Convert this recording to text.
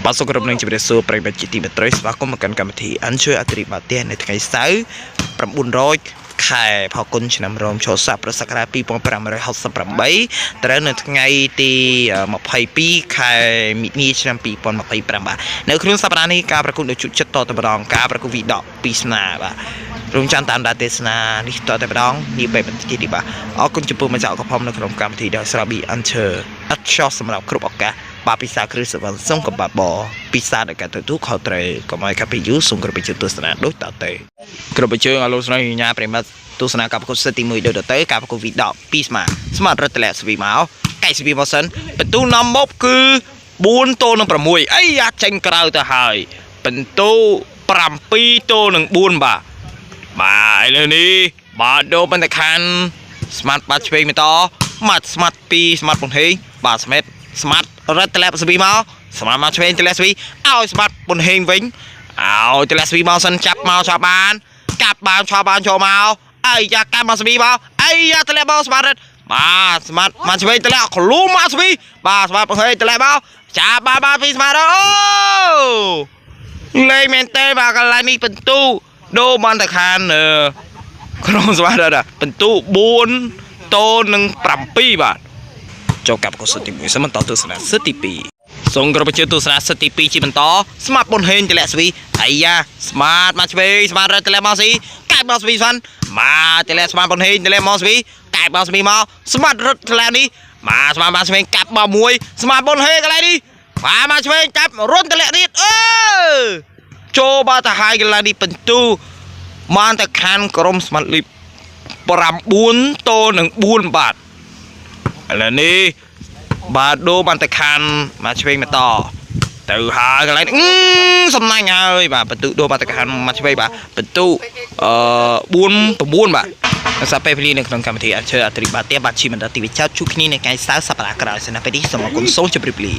បាទសូមគោរពនឹងជម្រាបសួរប្រិយមិត្តជាទីមេត្រីស្វាគមន៍មកកាន់កម្មវិធីអញ្ជើញអធិរាជបាទនៅថ្ងៃសៅរ៍900 ខែផល្គុនឆ្នាំរោមចូលស័កប្រសករា2568ត្រូវនៅថ្ងៃទី22 ខែមិនិនាឆ្នាំ2025បាទនៅក្នុងសប្តាហ៍នេះការប្រកួតនៅជុចិត្តតទៅម្ដងការប្រកួតវីដកពីស្នាបាទរងចាំតាមដានទេសនានេះតទៅម្ដងនេះបែបបន្តិចនេះបាទអរគុណចំពោះម្ចាស់កំផុំនៅក្នុងកម្មវិធីដែលស្រាប៊ីអញ្ជើញអត់ខ្ចោះសម្រាប់គ្រប់ឱកាសបាទពិសាគ្រឹះសវណ្ណសុំកបាបពិសាដល់ការទទួលខុសត្រូវកុំឲ្យកាពីយូសូមគ្រប់វិជ្ជាទស្សនាដូចតទៅគ្រប់វិជ្ជាអលោកស្រីញ៉ាប្រិមត្តទស្សនាការប្រកួតសិតទី1ដូចទៅការប្រកួតវីដក2ស្មាតរត់តម្លាក់ស្វីមកកែស្វីមកសិនបន្ទូនាំមកគឺ4ទល់នឹង6អីយ៉ាចេញក្រៅទៅហើយបន្ទូ7ទល់នឹង4បាទឥឡូវនេះបាទដូបន្តែខានស្មាតបាត់ឆ្វេងមកតមកស្មាត2ស្មាតបង្ហេងបាទស្មាតរត់តម្លាក់ស្វីមកស្មាតមកឆ្វេងតម្លាក់ស្វីឲ្យស្មាតបង្ហេងវិញឲ្យតម្លាក់ស្វីមកសិនចាប់មកឆោបានកាប់បានឆោបានចូលមកអីយ៉ាកាប់មកស្វីមកអីយ៉ាតម្លាក់មកស្មាតរត់បាទស្មាតមកឆ្វេងតម្លាក់ក្លូមកស្វីបាទស្មាតបង្ហេងតម្លាក់មកចាប់បានពីស្មាតអូលេងមែនទេបាទកន្លែងនេះបន្ទូដូបានតែខានក្រុមស្មាតរត់បន្ទូ4ទល់នឹង7បាទចូលកាប់កុសលទី1សិនបន្តទស្សនាសិតទី2សូមក្រុមប្រជាទស្សនាសិតទី2ជាបន្តស្មាតបុនហេងតម្លាក់ស្វីអាយ៉ាស្មាតមកឆ្វេងស្មាតរត់តម្លាក់មកស្វីកែបមកស្វីសិនមកតម្លាក់ស្មាតបុនហេងតម្លាក់មកស្វីកែបមកស្វីមកស្មាតរត់តម្លាក់នេះមកស្មាតមកឆ្វេងកាប់មកមួយស្មាតបុនហេងកន្លែងនេះមកឆ្វេងកាប់រត់តម្លាក់ទៀតចូលបាទទៅហើយកន្លែងនេះបន្ទូបានតែខានក្រុមស្មាតលីប9ទល់នឹង4បាទឥឡូវនេះបាទដូបានតែខានមកឆ្វេងមកតទៅហើយកន្លែងសំណាញ់ហើយបាទបន្ទុដូបានតែខានមកឆ្វេងបាទបន្ទុ4 9បាទសាពេលវេលានៅក្នុងកម្មវិធីអញ្ជើញអធិរាជបាទទៀតបាទជាបន្តទីវិចោតជួបគ្នានៅថ្ងៃសៅរ៍សប្តាហ៍ក្រោយសិនណាពេលនេះសូមអរគុណសូមជម្រាបលា